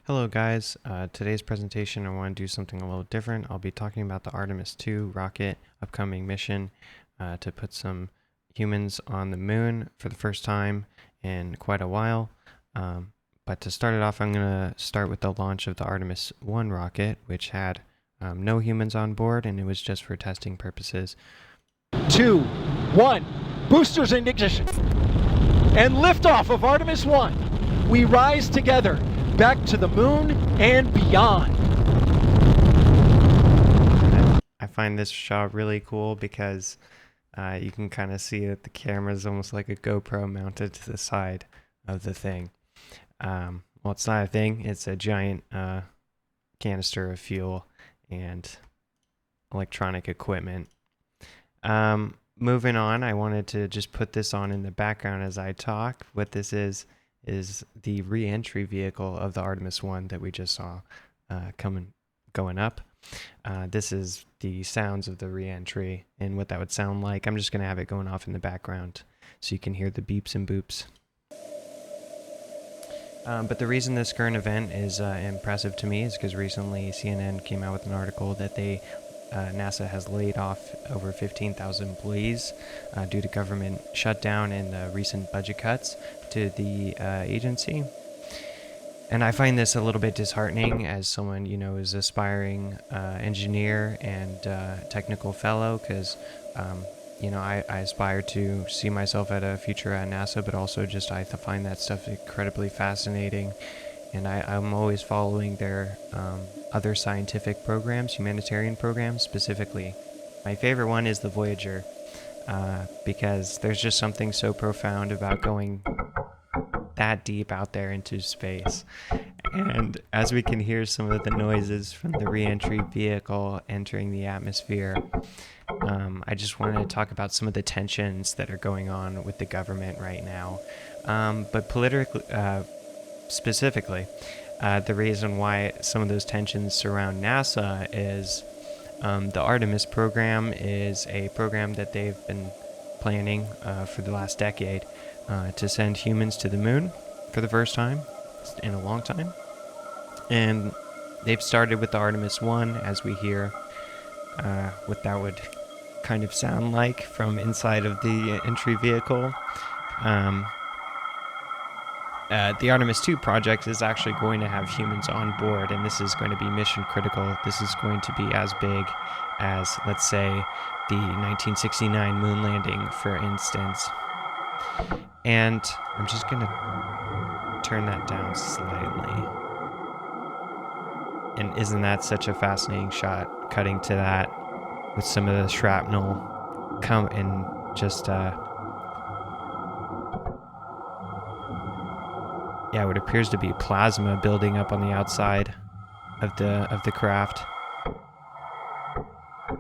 Hello guys, today's presentation I want to do something a little different. I'll be talking about the Artemis II rocket upcoming mission to put some humans on the moon for the first time in quite a while. But to start it off, I'm going to start with the launch of the Artemis I rocket, which had no humans on board, and it was just for testing purposes. 2, 1, boosters in ignition, and liftoff of Artemis I. We rise together, back to the moon and beyond. I find this shot really cool because you can kind of see that the camera is almost like a GoPro mounted to the side of the thing. Well, it's not a thing, it's a giant canister of fuel and electronic equipment. Moving on, I wanted to just put this on in the background as I talk. What this is the re-entry vehicle of the Artemis I that we just saw going up. This is the sounds of the re-entry and what that would sound like. I'm just going to have it going off in the background so you can hear the beeps and boops. But the reason this current event is impressive to me is because recently CNN came out with an article that NASA has laid off over 15,000 employees due to government shutdown and recent budget cuts to the agency. And I find this a little bit disheartening as someone, is aspiring engineer and technical fellow, because, I aspire to see myself at a future at NASA, but also just I find that stuff incredibly fascinating. And I'm always following their other scientific programs, humanitarian programs specifically. My favorite one is the Voyager, because there's just something so profound about going that deep out there into space. And as we can hear some of the noises from the re-entry vehicle entering the atmosphere, I just wanted to talk about some of the tensions that are going on with the government right now. But politically, specifically, the reason why some of those tensions surround NASA is the Artemis program is a program that they've been planning for the last decade to send humans to the moon for the first time in a long time. And they've started with the Artemis I, as we hear what that would kind of sound like from inside of the entry vehicle. The Artemis II project is actually going to have humans on board, and this is going to be mission critical. This is going to be as big as, let's say, the 1969 moon landing, for instance. And I'm just going to turn that down slightly. And isn't that such a fascinating shot, cutting to that with some of the shrapnel come and just what appears to be plasma building up on the outside of the craft.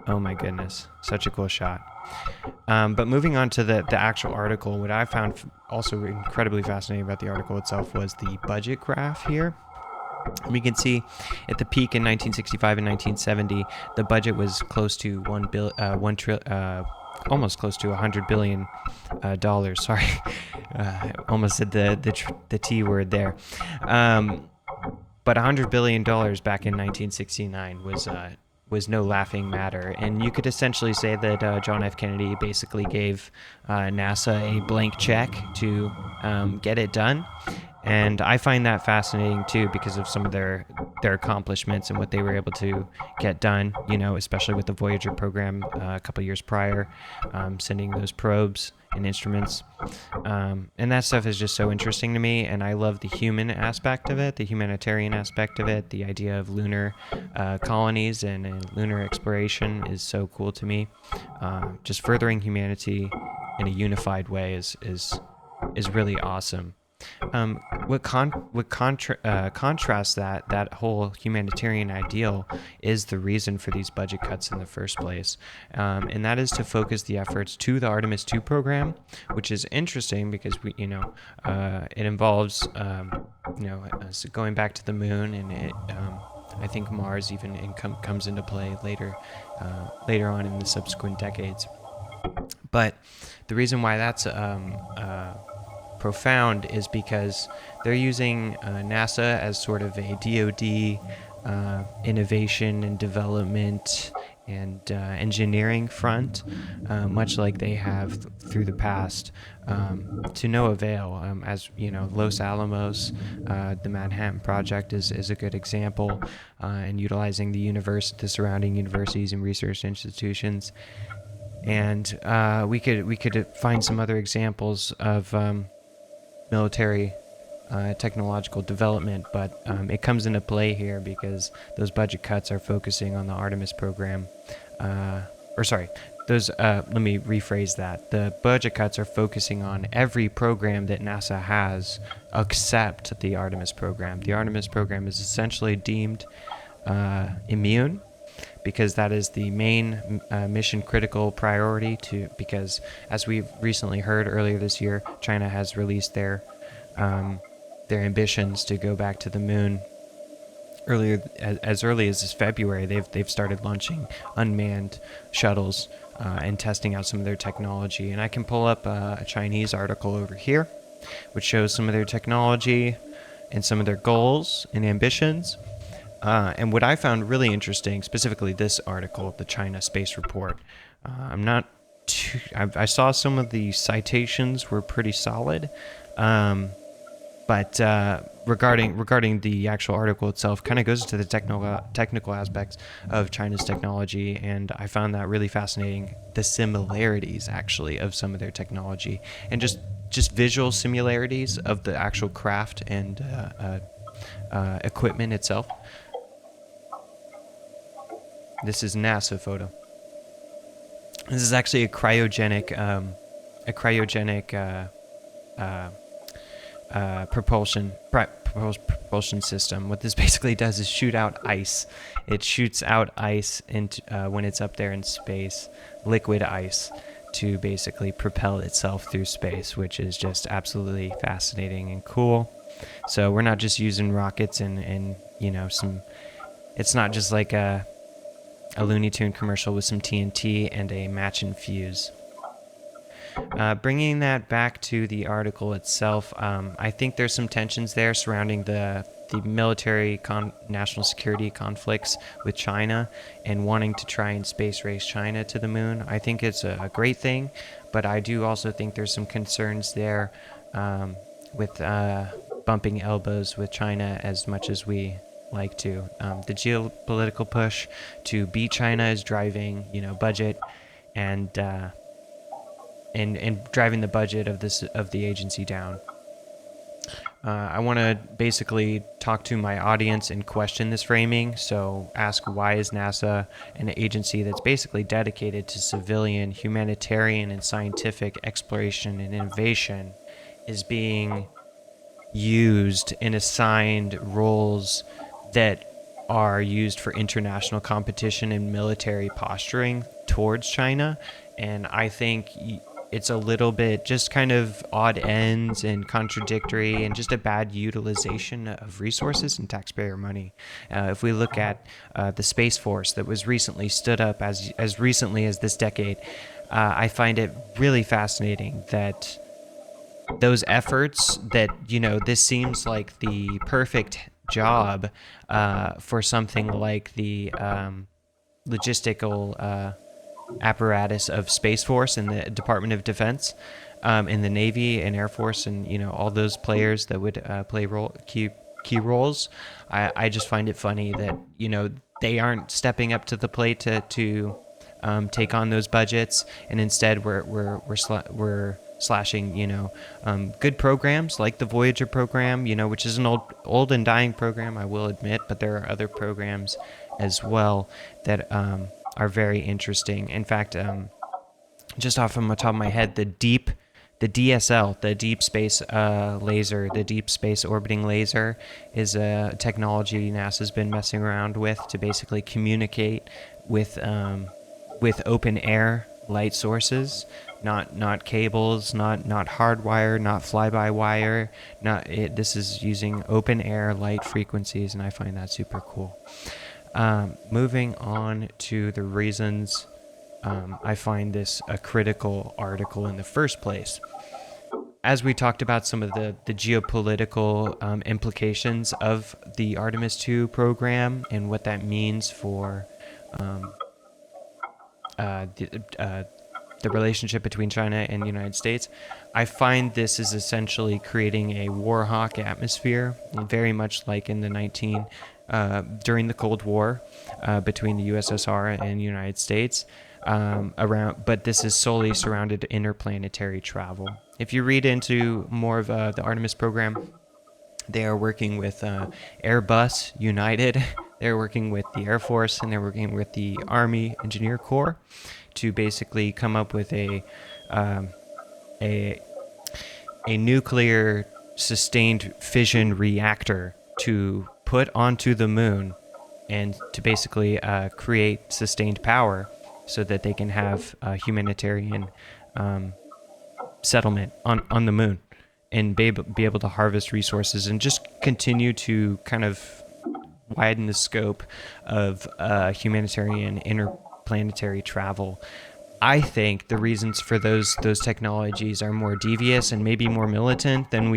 Oh my goodness, such a cool shot. But moving on to the actual article, what I found also incredibly fascinating about the article itself was the budget graph here. We can see at the peak in 1965 and 1970, the budget was close to almost close to $100 billion. Sorry, almost said the T word there. But $100 billion back in 1969 was no laughing matter, and you could essentially say that John F. Kennedy basically gave NASA a blank check to get it done. And I find that fascinating too, because of some of their accomplishments and what they were able to get done, especially with the Voyager program a couple years prior, sending those probes and instruments. And that stuff is just so interesting to me, and I love the human aspect of it, the humanitarian aspect of it. The idea of lunar colonies and lunar exploration is so cool to me. Just furthering humanity in a unified way is really awesome. What contrasts that whole humanitarian ideal is the reason for these budget cuts in the first place, and that is to focus the efforts to the Artemis II program, which is interesting because it involves going back to the moon, and I think Mars even comes into play later on in the subsequent decades. But the reason why that's profound is because they're using NASA as sort of a DoD innovation and development and engineering front, much like they have through the past, to no avail. As you know, Los Alamos, the Manhattan Project is a good example, and utilizing the surrounding universities and research institutions. And we could find some other examples of military technological development, but it comes into play here because those budget cuts are focusing on the Artemis program. Let me rephrase that. The budget cuts are focusing on every program that NASA has except the Artemis program. The Artemis program is essentially deemed immune, because that is the main mission critical priority because as we've recently heard earlier this year, China has released their ambitions to go back to the moon. As early as this February, they've started launching unmanned shuttles and testing out some of their technology. And I can pull up a Chinese article over here, which shows some of their technology and some of their goals and ambitions. And what I found really interesting, specifically this article, the China Space Report, I saw some of the citations were pretty solid. But regarding the actual article itself, kind of goes into the technical aspects of China's technology, and I found that really fascinating. The similarities, actually, of some of their technology, and just visual similarities of the actual craft and equipment itself. This is NASA photo. This is actually a cryogenic propulsion system. What this basically does is shoot out ice. It shoots out ice when it's up there in space, liquid ice, to basically propel itself through space, which is just absolutely fascinating and cool. So we're not just using rockets and it's not just like a Looney Tune commercial with some TNT and a match and fuse. Bringing that back to the article itself, I think there's some tensions there surrounding the military national security conflicts with China and wanting to try and space race China to the moon. I think it's a great thing, but I do also think there's some concerns there with bumping elbows with China as much as we like to. The geopolitical push to beat China is driving, budget and driving the budget of the agency down. I want to basically talk to my audience and question this framing. So ask, why is NASA, an agency that's basically dedicated to civilian, humanitarian, and scientific exploration and innovation, is being used and assigned roles that are used for international competition and military posturing towards China? And I think it's a little bit just kind of odd ends and contradictory and just a bad utilization of resources and taxpayer money. If we look at the Space Force that was recently stood up as recently as this decade, I find it really fascinating that those efforts that, this seems like the perfect job for something like the logistical apparatus of Space Force and the Department of Defense, in the Navy and Air Force, and all those players that would play key roles. I just find it funny that they aren't stepping up to the plate to take on those budgets, and instead we're slashing good programs like the Voyager program, which is an old and dying program, I will admit, but there are other programs as well that are very interesting. In fact, just off of the top of my head, the DSL, the deep space laser, the deep space orbiting laser, is a technology NASA's been messing around with to basically communicate with open air light sources, not cables, not hardwire, not fly-by-wire. This is using open air light frequencies, and I find that super cool. Moving on to the reasons I find this a critical article in the first place. as we talked about some of the geopolitical implications of the Artemis II program and what that means for the relationship between China and the United States, I find this is essentially creating a war hawk atmosphere, very much like in the during the Cold War between the USSR and the United States. But this is solely surrounded interplanetary travel. If you read into more of the Artemis program, they are working with Airbus, United. They're working with the Air Force, and they're working with the Army Engineer Corps to basically come up with a nuclear sustained fission reactor to put onto the moon and to basically create sustained power so that they can have a humanitarian settlement on the moon and be able to harvest resources and just continue to kind of widen the scope of humanitarian interplanetary travel. I think the reasons for those technologies are more devious and maybe more militant than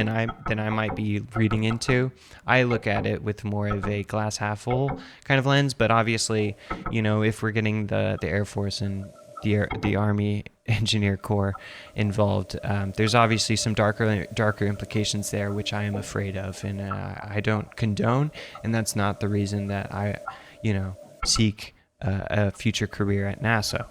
I might be reading into. I look at it with more of a glass half full kind of lens, but obviously, if we're getting the Air Force and the Army Engineer Corps involved, there's obviously some darker implications there, which I am afraid of, and I don't condone. And that's not the reason that I, seek a future career at NASA.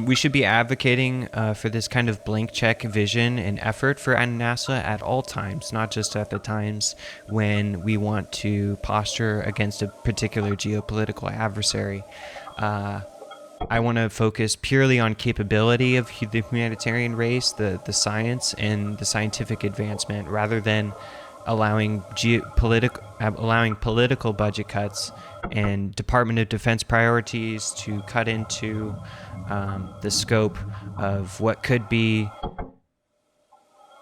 We should be advocating for this kind of blank check vision and effort for NASA at all times, not just at the times when we want to posture against a particular geopolitical adversary. I want to focus purely on capability of the humanitarian race, the science, and the scientific advancement, rather than allowing political budget cuts and Department of Defense priorities to cut into the scope of what could be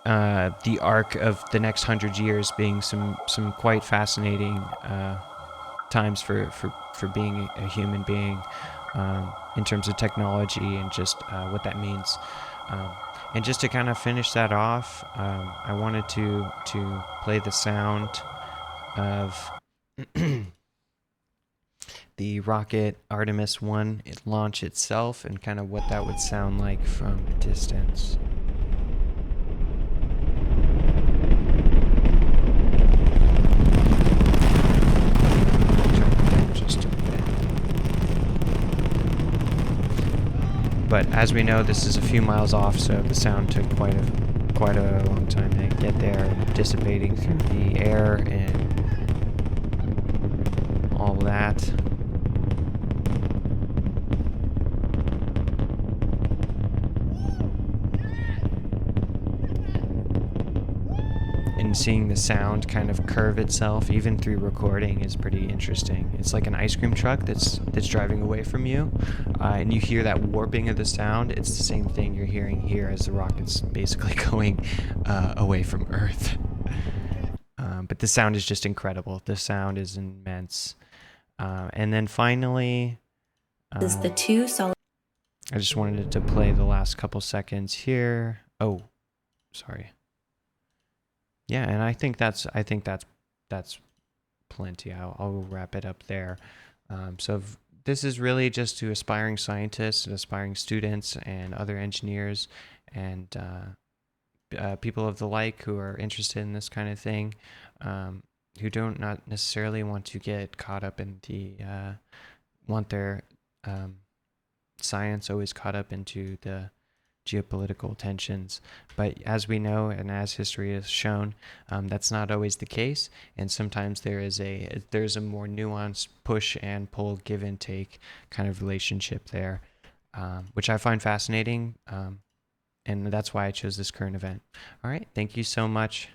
the arc of the next 100 years, being some quite fascinating times for being a human being in terms of technology and just what that means. And just to kind of finish that off, I wanted to play the sound of the rocket Artemis I launch itself and kind of what that would sound like from a distance. Just a bit. But as we know, this is a few miles off, so the sound took quite a long time to get there, dissipating through the air and all that. And seeing the sound kind of curve itself, even through recording, is pretty interesting. It's like an ice cream truck that's driving away from you, and you hear that warping of the sound. It's the same thing you're hearing here as the rocket's basically going away from Earth. But the sound is just incredible. The sound is immense. And then finally, is the two solid. I just wanted to play the last couple seconds here. Oh, sorry. Yeah, and I think that's plenty. I'll wrap it up there. This is really just to aspiring scientists and aspiring students and other engineers and people of the like who are interested in this kind of thing, who don't not necessarily want to get caught up in want their science always caught up into the geopolitical tensions. But as we know, and as history has shown, that's not always the case, and sometimes there's a more nuanced push and pull, give and take kind of relationship there, which I find fascinating, and that's why I chose this current event. All right, thank you so much.